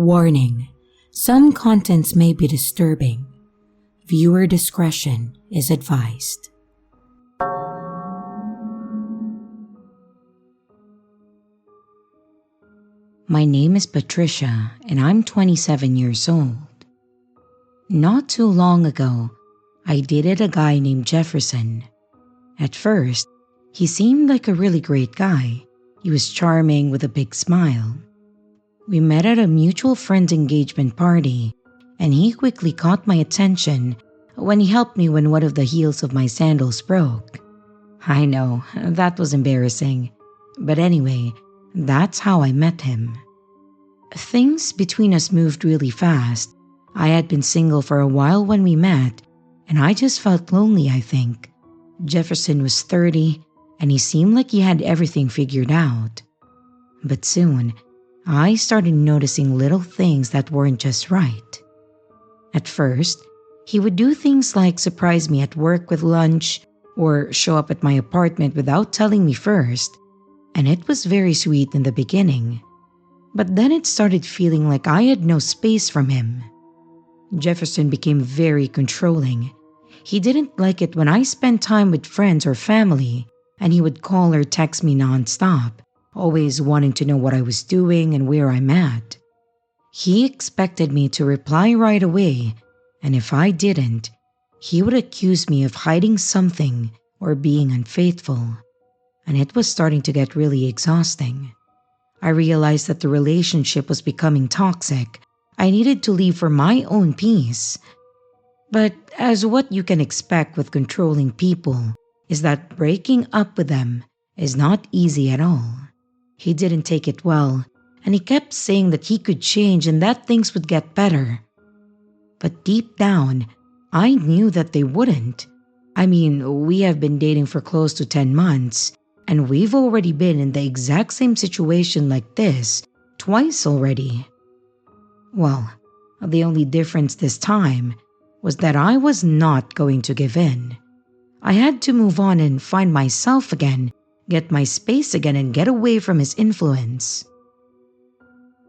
Warning: some contents may be disturbing. Viewer discretion is advised. My name is Patricia and I'm 27 years old. Not too long ago, I dated a guy named Jefferson. At first, he seemed like a really great guy. He was charming with a big smile. We met at a mutual friend's engagement party, and he quickly caught my attention when he helped me when one of the heels of my sandals broke. I know, that was embarrassing. But anyway, that's how I met him. Things between us moved really fast. I had been single for a while when we met, and I just felt lonely, I think. Jefferson was 30, and he seemed like he had everything figured out. But soon, I started noticing little things that weren't just right. At first, he would do things like surprise me at work with lunch or show up at my apartment without telling me first, and it was very sweet in the beginning. But then it started feeling like I had no space from him. Jefferson became very controlling. He didn't like it when I spent time with friends or family, and he would call or text me nonstop, always wanting to know what I was doing and where I'm at. He expected me to reply right away, and if I didn't, he would accuse me of hiding something or being unfaithful, and it was starting to get really exhausting. I realized that the relationship was becoming toxic. I needed to leave for my own peace. But as what you can expect with controlling people is that breaking up with them is not easy at all. He didn't take it well, and he kept saying that he could change and that things would get better. But deep down, I knew that they wouldn't. I mean, we have been dating for close to 10 months, and we've already been in the exact same situation like this twice already. Well, the only difference this time was that I was not going to give in. I had to move on and find myself again, get my space again, and get away from his influence.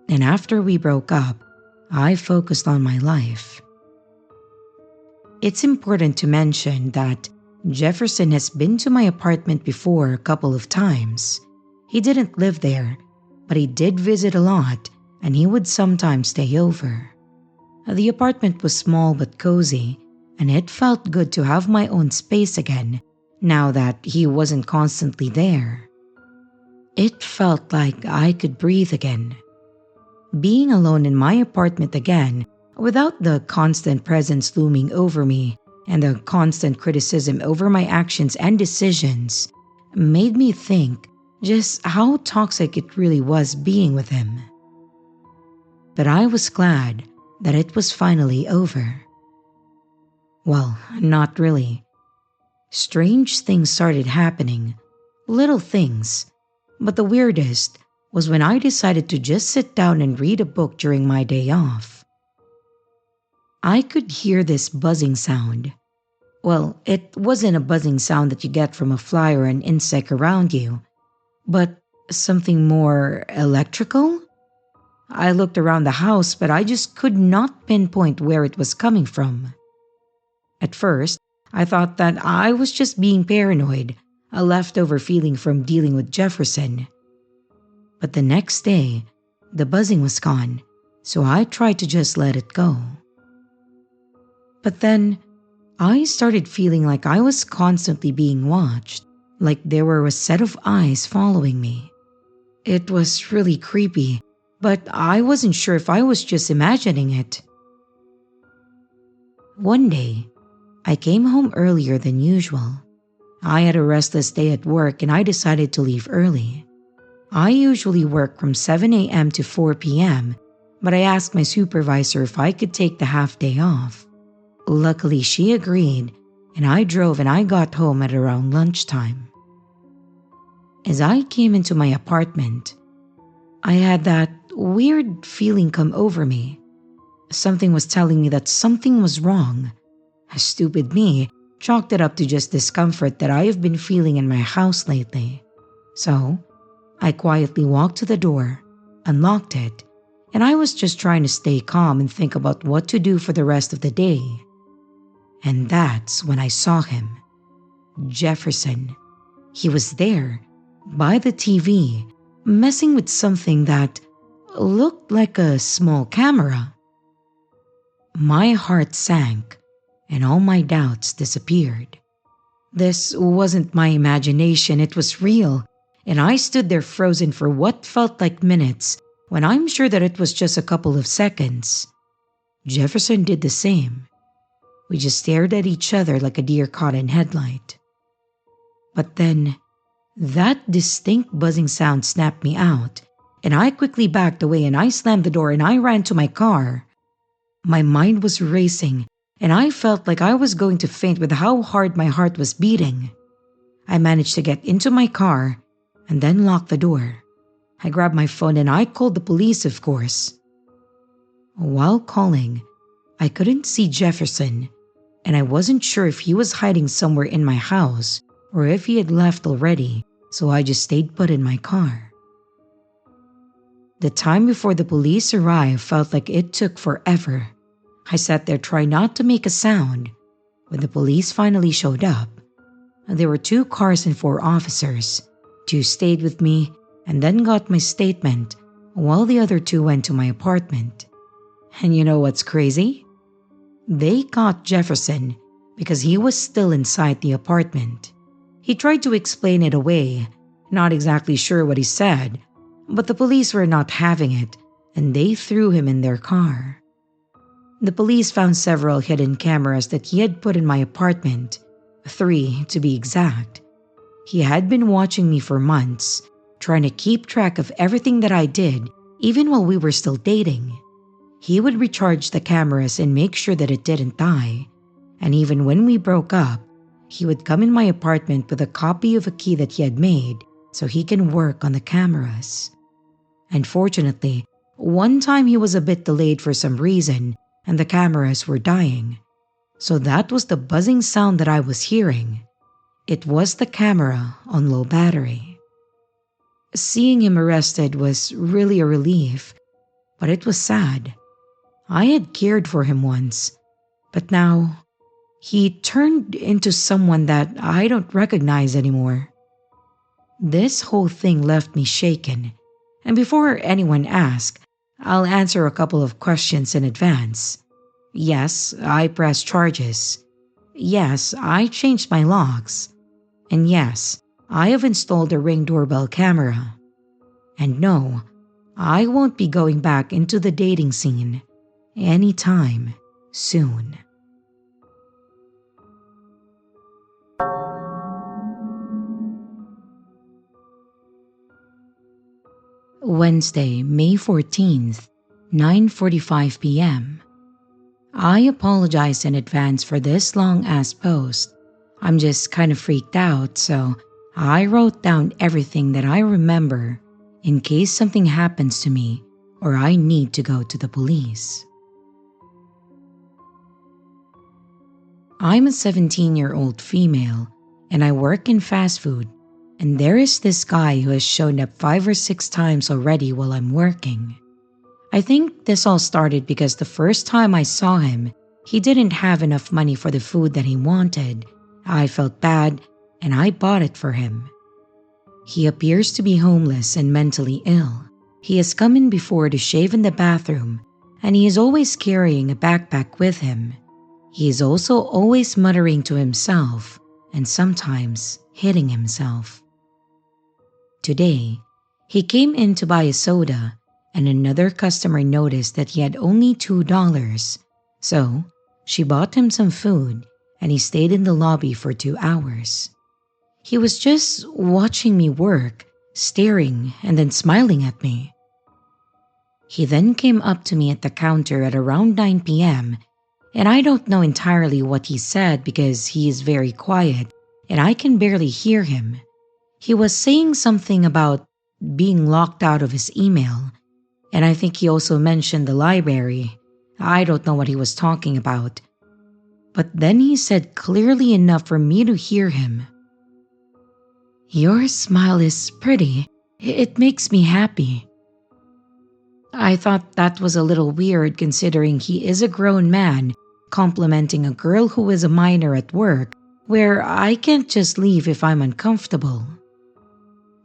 And after we broke up, I focused on my life. It's important to mention that Jefferson has been to my apartment before a couple of times. He didn't live there, but he did visit a lot, and he would sometimes stay over. The apartment was small but cozy, and it felt good to have my own space again, now that he wasn't constantly there. It felt like I could breathe again. Being alone in my apartment again, without the constant presence looming over me and the constant criticism over my actions and decisions, made me think just how toxic it really was being with him. But I was glad that it was finally over. Well, not really. Strange things started happening, little things, but the weirdest was when I decided to just sit down and read a book during my day off. I could hear this buzzing sound. Well, it wasn't a buzzing sound that you get from a fly or an insect around you, but something more electrical? I looked around the house, but I just could not pinpoint where it was coming from. At first, I thought that I was just being paranoid, a leftover feeling from dealing with Jefferson. But the next day, the buzzing was gone, so I tried to just let it go. But then, I started feeling like I was constantly being watched, like there were a set of eyes following me. It was really creepy, but I wasn't sure if I was just imagining it. One day, I came home earlier than usual. I had a restless day at work and I decided to leave early. I usually work from 7 a.m. to 4 p.m., but I asked my supervisor if I could take the half day off. Luckily, she agreed, and I drove and I got home at around lunchtime. As I came into my apartment, I had that weird feeling come over me. Something was telling me that something was wrong. Stupid me chalked it up to just discomfort that I have been feeling in my house lately. So, I quietly walked to the door, unlocked it, and I was just trying to stay calm and think about what to do for the rest of the day. And that's when I saw him. Jefferson. He was there, by the TV, messing with something that looked like a small camera. My heart sank, and all my doubts disappeared. This wasn't my imagination, it was real, and I stood there frozen for what felt like minutes when I'm sure that it was just a couple of seconds. Jefferson did the same. We just stared at each other like a deer caught in headlight. But then, that distinct buzzing sound snapped me out, and I quickly backed away and I slammed the door and I ran to my car. My mind was racing, and I felt like I was going to faint with how hard my heart was beating. I managed to get into my car and then locked the door. I grabbed my phone and I called the police, of course. While calling, I couldn't see Jefferson, and I wasn't sure if he was hiding somewhere in my house or if he had left already, so I just stayed put in my car. The time before the police arrived felt like it took forever. I sat there trying not to make a sound. When the police finally showed up, there were 2 cars and 4 officers. 2 stayed with me and then got my statement, while the other 2 went to my apartment. And you know what's crazy? They caught Jefferson because he was still inside the apartment. He tried to explain it away, not exactly sure what he said, but the police were not having it, and they threw him in their car. The police found several hidden cameras that he had put in my apartment, 3 to be exact. He had been watching me for months, trying to keep track of everything that I did, even while we were still dating. He would recharge the cameras and make sure that it didn't die, and even when we broke up, he would come in my apartment with a copy of a key that he had made so he can work on the cameras. Unfortunately, one time he was a bit delayed for some reason and the cameras were dying. So that was the buzzing sound that I was hearing. It was the camera on low battery. Seeing him arrested was really a relief, but it was sad. I had cared for him once, but now he turned into someone that I don't recognize anymore. This whole thing left me shaken, and before anyone asks, I'll answer a couple of questions in advance. Yes, I pressed charges. Yes, I changed my locks. And yes, I have installed a Ring doorbell camera. And no, I won't be going back into the dating scene anytime soon. Wednesday, May 14th, 9:45 p.m. I apologize in advance for this long-ass post. I'm just kind of freaked out, so I wrote down everything that I remember in case something happens to me or I need to go to the police. I'm a 17-year-old female and I work in fast food, and there is this guy who has shown up 5 or 6 times already while I'm working. I think this all started because the first time I saw him, he didn't have enough money for the food that he wanted. I felt bad and I bought it for him. He appears to be homeless and mentally ill. He has come in before to shave in the bathroom, and he is always carrying a backpack with him. He is also always muttering to himself and sometimes hitting himself. Today, he came in to buy a soda, and another customer noticed that he had only $2. So, she bought him some food and he stayed in the lobby for 2 hours. He was just watching me work, staring and then smiling at me. He then came up to me at the counter at around 9 p.m. and I don't know entirely what he said because he is very quiet and I can barely hear him. He was saying something about being locked out of his email, and I think he also mentioned the library. I don't know what he was talking about. But then he said clearly enough for me to hear him, "Your smile is pretty. It makes me happy." I thought that was a little weird considering he is a grown man complimenting a girl who is a minor at work, where I can't just leave if I'm uncomfortable.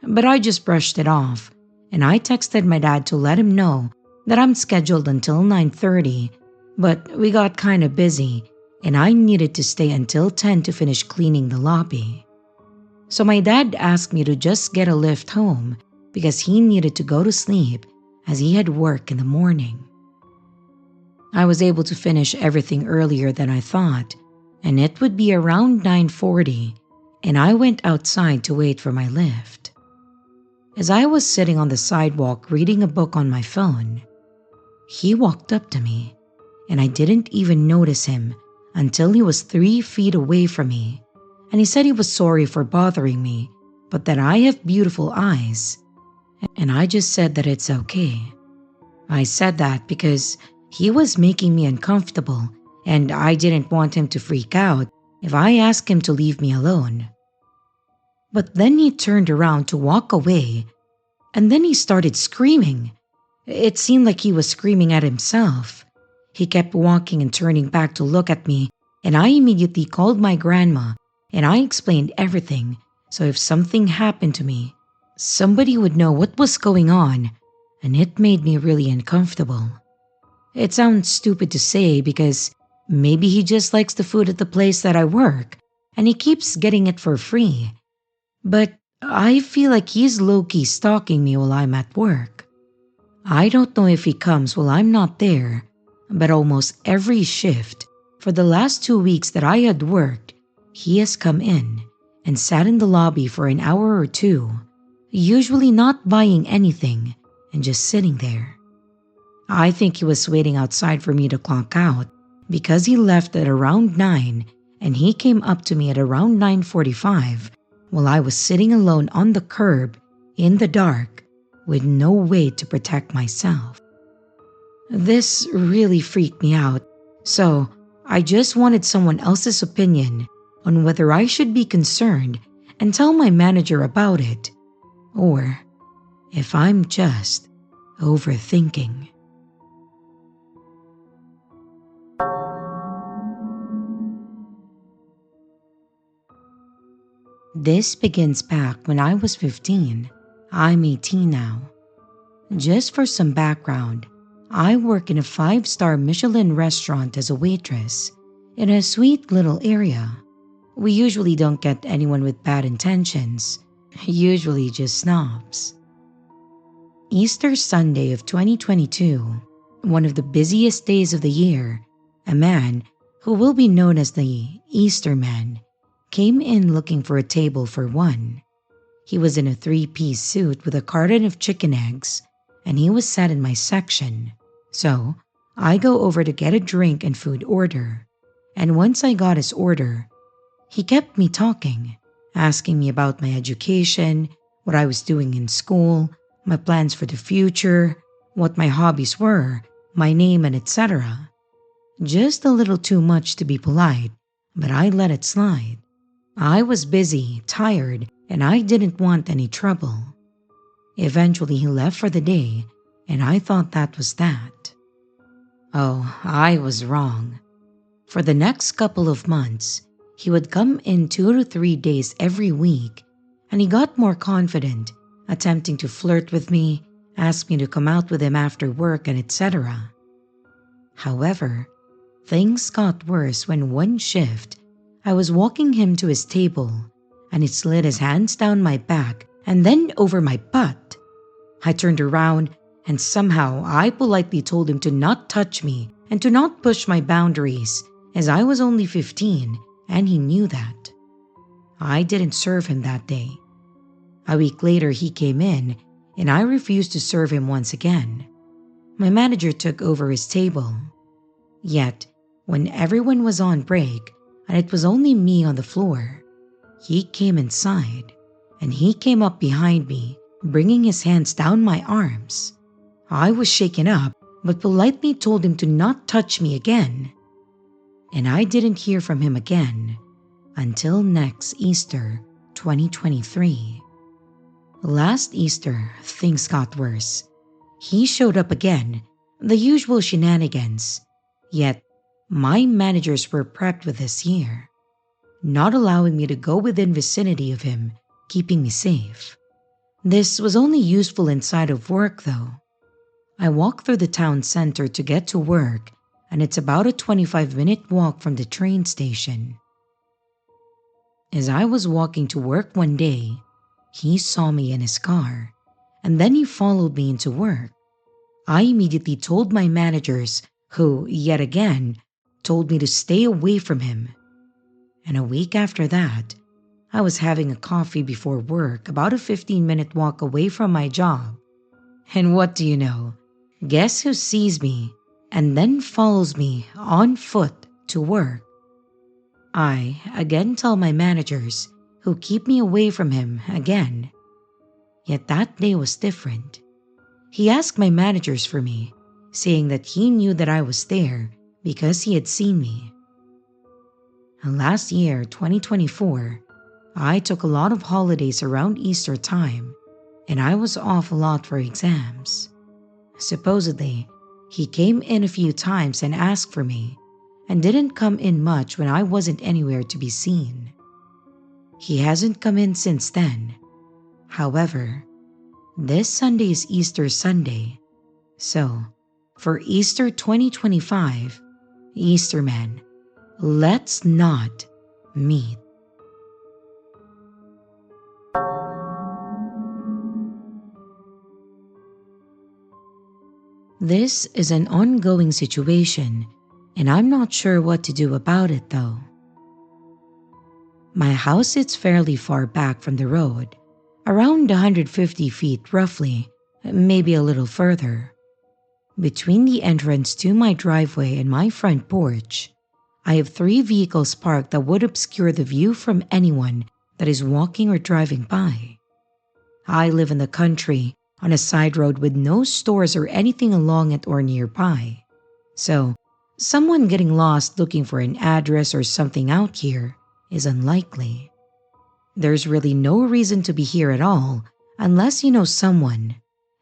But I just brushed it off, and I texted my dad to let him know that I'm scheduled until 9:30, but we got kinda busy and I needed to stay until 10 to finish cleaning the lobby. So my dad asked me to just get a lift home because he needed to go to sleep as he had work in the morning. I was able to finish everything earlier than I thought, and it would be around 9:40, and I went outside to wait for my lift. As I was sitting on the sidewalk reading a book on my phone, he walked up to me, and I didn't even notice him until he was 3 feet away from me, and he said he was sorry for bothering me, but that I have beautiful eyes, and I just said that it's okay. I said that because he was making me uncomfortable, and I didn't want him to freak out if I asked him to leave me alone. But then he turned around to walk away, and then he started screaming. It seemed like he was screaming at himself. He kept walking and turning back to look at me, and I immediately called my grandma, and I explained everything, so if something happened to me, somebody would know what was going on, and it made me really uncomfortable. It sounds stupid to say because maybe he just likes the food at the place that I work, and he keeps getting it for free. But I feel like he's low-key stalking me while I'm at work. I don't know if he comes while I'm not there, but almost every shift for the last 2 weeks that I had worked, he has come in and sat in the lobby for an hour or two, usually not buying anything and just sitting there. I think he was waiting outside for me to clock out because he left at around 9 and he came up to me at around 9:45 while I was sitting alone on the curb in the dark with no way to protect myself. This really freaked me out, so I just wanted someone else's opinion on whether I should be concerned and tell my manager about it, or if I'm just overthinking. This begins back when I was 15. I'm 18 now. Just for some background, I work in a 5-star Michelin restaurant as a waitress in a sweet little area. We usually don't get anyone with bad intentions, usually just snobs. Easter Sunday of 2022, one of the busiest days of the year, a man who will be known as the Easter Man came in looking for a table for one. He was in a 3-piece suit with a carton of chicken eggs, and he was sat in my section. So I go over to get a drink and food order, and once I got his order, he kept me talking, asking me about my education, what I was doing in school, my plans for the future, what my hobbies were, my name, and etc. Just a little too much to be polite, but I let it slide. I was busy, tired, and I didn't want any trouble. Eventually he left for the day, and I thought that was that. Oh, I was wrong. For the next couple of months, he would come in 2 to 3 days every week, and he got more confident, attempting to flirt with me, ask me to come out with him after work, and etc. However, things got worse when one shift, I was walking him to his table, and he slid his hands down my back and then over my butt. I turned around, and somehow I politely told him to not touch me and to not push my boundaries, as I was only 15 and he knew that. I didn't serve him that day. A week later he came in, and I refused to serve him once again. My manager took over his table. Yet, when everyone was on break and it was only me on the floor, he came inside, and he came up behind me, bringing his hands down my arms. I was shaken up, but politely told him to not touch me again. And I didn't hear from him again until next Easter 2023. Last Easter, things got worse. He showed up again, the usual shenanigans. Yet, my managers were prepped with this here, not allowing me to go within vicinity of him, keeping me safe. This was only useful inside of work though. I walk through the town center to get to work, and it's about a 25-minute walk from the train station. As I was walking to work one day, he saw me in his car, and then he followed me into work. I immediately told my managers, who, yet again, told me to stay away from him. And a week after that, I was having a coffee before work about a 15-minute walk away from my job. And what do you know? Guess who sees me and then follows me on foot to work? I again tell my managers, who keep me away from him again. Yet that day was different. He asked my managers for me, saying that he knew that I was there because he had seen me. Last year, 2024, I took a lot of holidays around Easter time, and I was off a lot for exams. Supposedly, he came in a few times and asked for me, and didn't come in much when I wasn't anywhere to be seen. He hasn't come in since then. However, this Sunday is Easter Sunday, so for Easter 2025, Easterman, let's not meet. This is an ongoing situation, and I'm not sure what to do about it though. My house sits fairly far back from the road, around 150 feet roughly, maybe a little further. Between the entrance to my driveway and my front porch, I have 3 vehicles parked that would obscure the view from anyone that is walking or driving by. I live in the country, on a side road with no stores or anything along it or nearby. So, someone getting lost looking for an address or something out here is unlikely. There's really no reason to be here at all unless you know someone,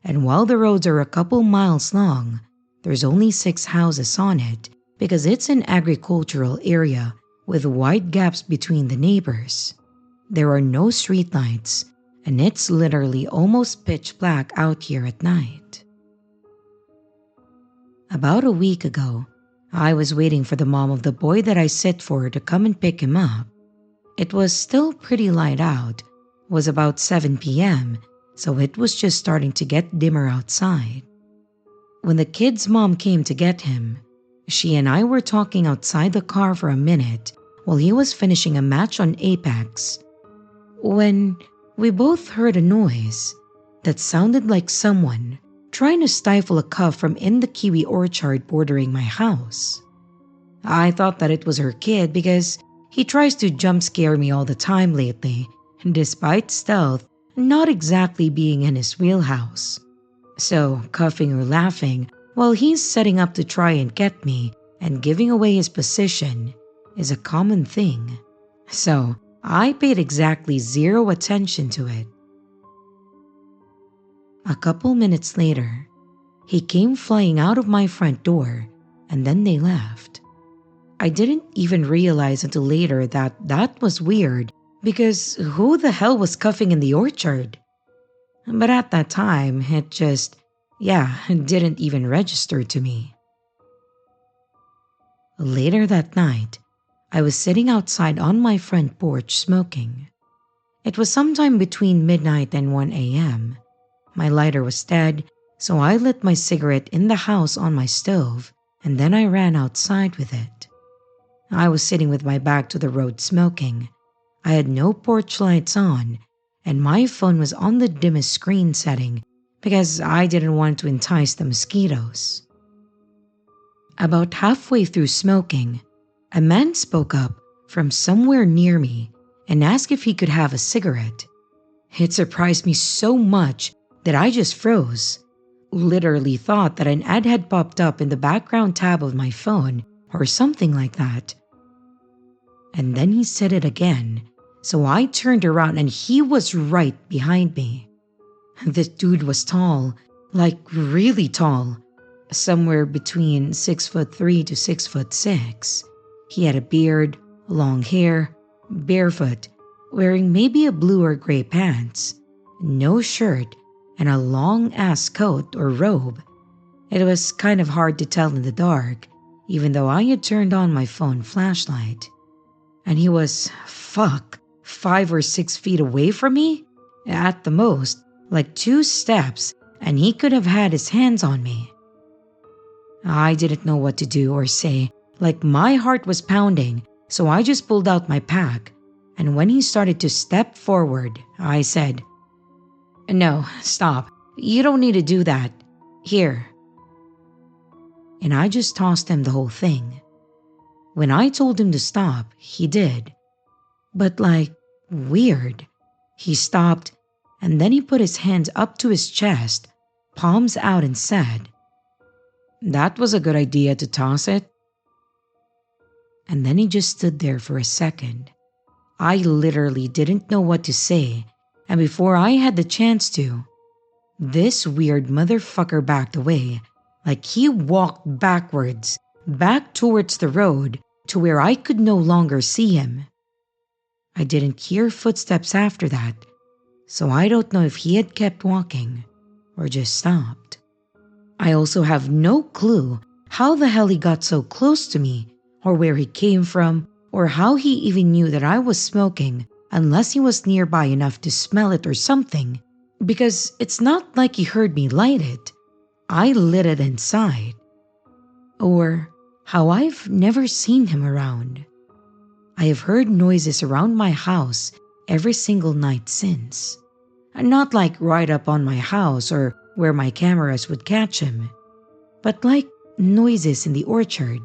and while the roads are a couple miles long, there's only 6 houses on it because it's an agricultural area with wide gaps between the neighbors. There are no streetlights, and it's literally almost pitch black out here at night. About a week ago, I was waiting for the mom of the boy that I sit for to come and pick him up. It was still pretty light out. It was about 7 p.m., so it was just starting to get dimmer outside. When the kid's mom came to get him, she and I were talking outside the car for a minute while he was finishing a match on Apex, when we both heard a noise that sounded like someone trying to stifle a cough from in the kiwi orchard bordering my house. I thought that it was her kid because he tries to jump scare me all the time lately, and despite stealth not exactly being in his wheelhouse. So, coughing or laughing while he's setting up to try and get me and giving away his position is a common thing. So, I paid exactly 0 attention to it. A couple minutes later, he came flying out of my front door, and then they left. I didn't even realize until later that that was weird because who the hell was coughing in the orchard? But at that time, it just, didn't even register to me. Later that night, I was sitting outside on my front porch smoking. It was sometime between midnight and 1 a.m. My lighter was dead, so I lit my cigarette in the house on my stove, and then I ran outside with it. I was sitting with my back to the road smoking. I had no porch lights on, and my phone was on the dimmest screen setting because I didn't want to entice the mosquitoes. About halfway through smoking, a man spoke up from somewhere near me and asked if he could have a cigarette. It surprised me so much that I just froze. Literally thought that an ad had popped up in the background tab of my phone or something like that. And then he said it again, so I turned around and he was right behind me. This dude was tall, like really tall, somewhere between 6'3" to 6'6". He had a beard, long hair, barefoot, wearing maybe a blue or gray pants, no shirt, and a long ass coat or robe. It was kind of hard to tell in the dark, even though I had turned on my phone flashlight. And he was, 5 or 6 feet away from me? At the most, like 2 steps, and he could have had his hands on me. I didn't know what to do or say, like my heart was pounding, so I just pulled out my pack, and when he started to step forward, I said, "No, stop. You don't need to do that. Here." And I just tossed him the whole thing. When I told him to stop, he did. But weird. He stopped, and then he put his hands up to his chest, palms out, and said, "That was a good idea to toss it." And then he just stood there for a second. I literally didn't know what to say, and before I had the chance to, this weird motherfucker backed away, like he walked backwards, back towards the road to where I could no longer see him. I didn't hear footsteps after that, so I don't know if he had kept walking or just stopped. I also have no clue how the hell he got so close to me, or where he came from, or how he even knew that I was smoking unless he was nearby enough to smell it or something, because it's not like he heard me light it. I lit it inside. Or how I've never seen him around. I have heard noises around my house every single night since. Not like right up on my house or where my cameras would catch him, but like noises in the orchard,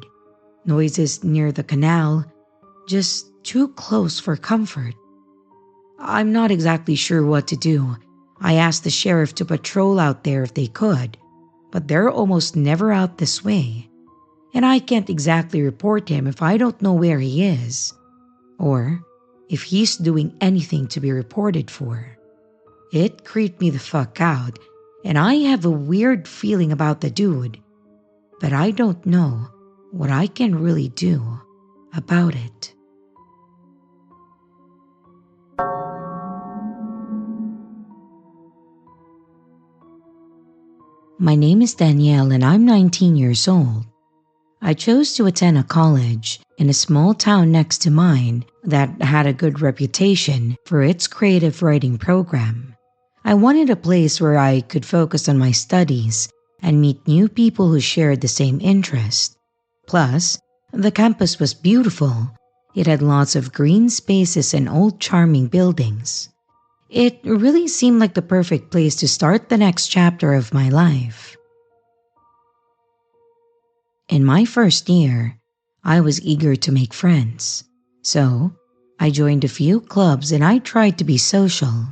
noises near the canal, just too close for comfort. I'm not exactly sure what to do. I asked the sheriff to patrol out there if they could, but they're almost never out this way, and I can't exactly report him if I don't know where he is, or if he's doing anything to be reported for. It creeped me the fuck out, and I have a weird feeling about the dude, but I don't know what I can really do about it. My name is Danielle and I'm 19 years old. I chose to attend a college in a small town next to mine that had a good reputation for its creative writing program. I wanted a place where I could focus on my studies and meet new people who shared the same interest. Plus, the campus was beautiful. It had lots of green spaces and old charming buildings. It really seemed like the perfect place to start the next chapter of my life. In my first year, I was eager to make friends, so I joined a few clubs and I tried to be social.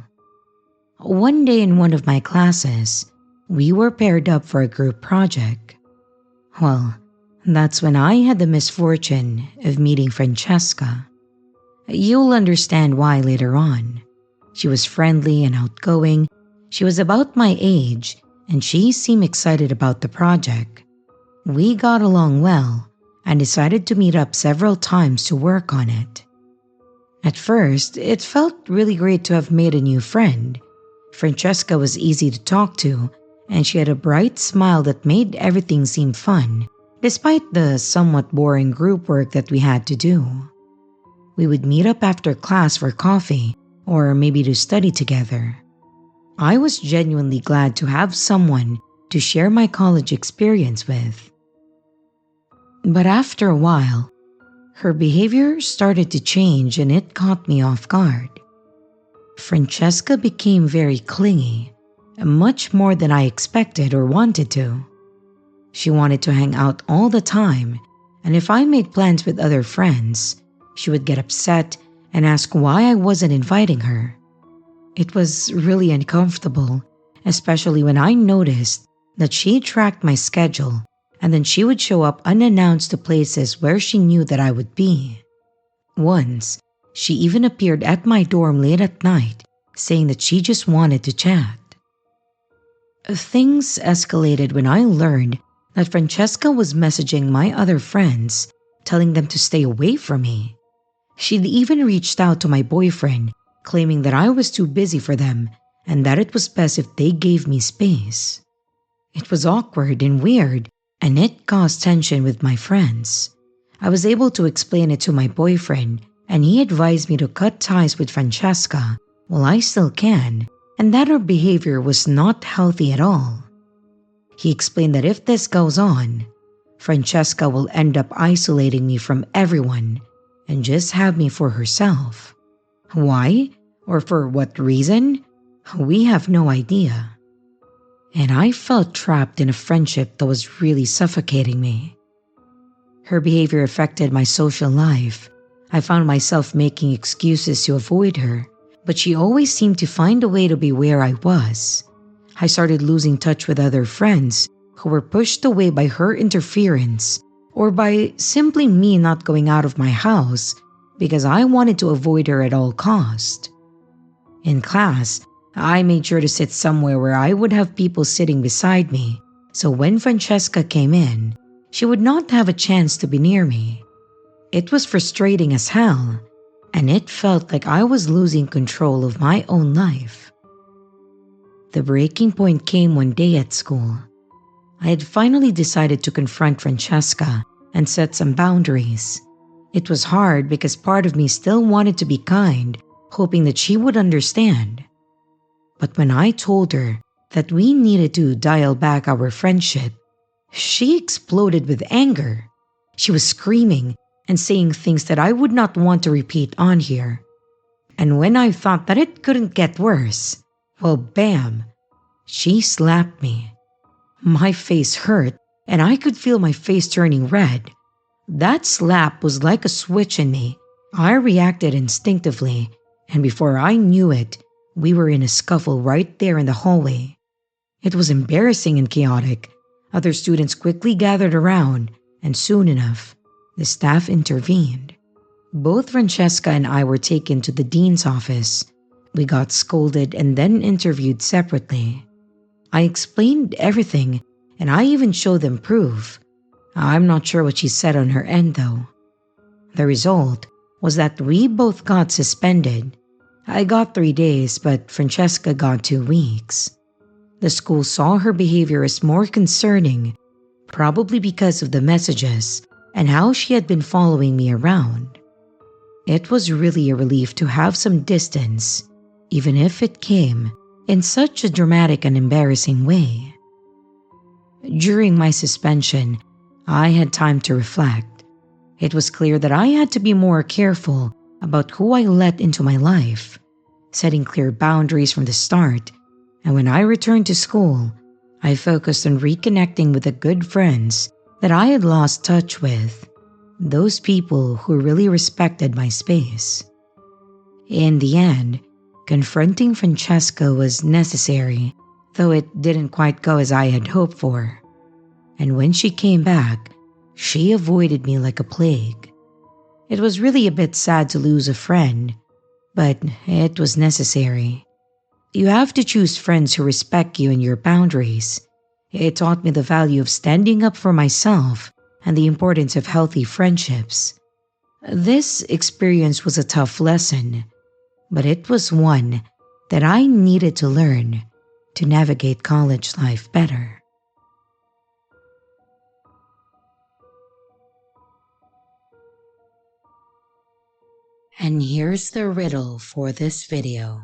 One day in one of my classes, we were paired up for a group project. Well, that's when I had the misfortune of meeting Francesca. You'll understand why later on. She was friendly and outgoing. She was about my age, and she seemed excited about the project. We got along well and decided to meet up several times to work on it. At first, it felt really great to have made a new friend. Francesca was easy to talk to, and she had a bright smile that made everything seem fun, despite the somewhat boring group work that we had to do. We would meet up after class for coffee, or maybe to study together. I was genuinely glad to have someone to share my college experience with. But after a while, her behavior started to change and it caught me off guard. Francesca became very clingy, much more than I expected or wanted to. She wanted to hang out all the time, and if I made plans with other friends, she would get upset and ask why I wasn't inviting her. It was really uncomfortable, especially when I noticed that she tracked my schedule and then she would show up unannounced to places where she knew that I would be. Once, she even appeared at my dorm late at night, saying that she just wanted to chat. Things escalated when I learned that Francesca was messaging my other friends, telling them to stay away from me. She'd even reached out to my boyfriend, claiming that I was too busy for them and that it was best if they gave me space. It was awkward and weird, and it caused tension with my friends. I was able to explain it to my boyfriend, and he advised me to cut ties with Francesca while I still can, and that her behavior was not healthy at all. He explained that if this goes on, Francesca will end up isolating me from everyone and just have me for herself. Why, or for what reason, we have no idea. And I felt trapped in a friendship that was really suffocating me. Her behavior affected my social life. I found myself making excuses to avoid her, but she always seemed to find a way to be where I was. I started losing touch with other friends who were pushed away by her interference or by simply me not going out of my house because I wanted to avoid her at all cost. In class, I made sure to sit somewhere where I would have people sitting beside me, so when Francesca came in, she would not have a chance to be near me. It was frustrating as hell, and it felt like I was losing control of my own life. The breaking point came one day at school. I had finally decided to confront Francesca and set some boundaries. It was hard because part of me still wanted to be kind, hoping that she would understand. But when I told her that we needed to dial back our friendship, she exploded with anger. She was screaming and saying things that I would not want to repeat on here. And when I thought that it couldn't get worse, well, bam, she slapped me. My face hurt, and I could feel my face turning red. That slap was like a switch in me. I reacted instinctively, and before I knew it, we were in a scuffle right there in the hallway. It was embarrassing and chaotic. Other students quickly gathered around, and soon enough, the staff intervened. Both Francesca and I were taken to the dean's office. We got scolded and then interviewed separately. I explained everything, and I even showed them proof. I'm not sure what she said on her end though. The result was that we both got suspended. I got 3 days, but Francesca got 2 weeks. The school saw her behavior as more concerning, probably because of the messages and how she had been following me around. It was really a relief to have some distance, even if it came in such a dramatic and embarrassing way. During my suspension, I had time to reflect. It was clear that I had to be more careful about who I let into my life, setting clear boundaries from the start, and when I returned to school, I focused on reconnecting with the good friends that I had lost touch with, those people who really respected my space. In the end, confronting Francesca was necessary, though it didn't quite go as I had hoped for. And when she came back, she avoided me like a plague. It was really a bit sad to lose a friend, but it was necessary. You have to choose friends who respect you and your boundaries. It taught me the value of standing up for myself and the importance of healthy friendships. This experience was a tough lesson, but it was one that I needed to learn to navigate college life better. And here's the riddle for this video.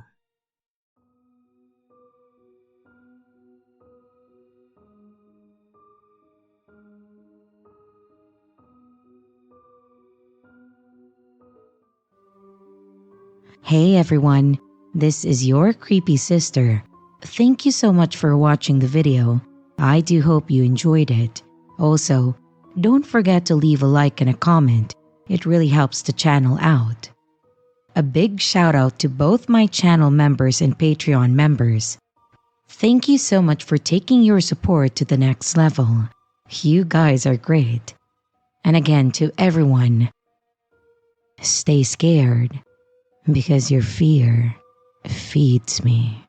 Hey everyone, this is your creepy sister. Thank you so much for watching the video. I do hope you enjoyed it. Also, don't forget to leave a like and a comment. It really helps the channel out. A big shout out to both my channel members and Patreon members. Thank you so much for taking your support to the next level. You guys are great. And again, to everyone, stay scared, because your fear feeds me.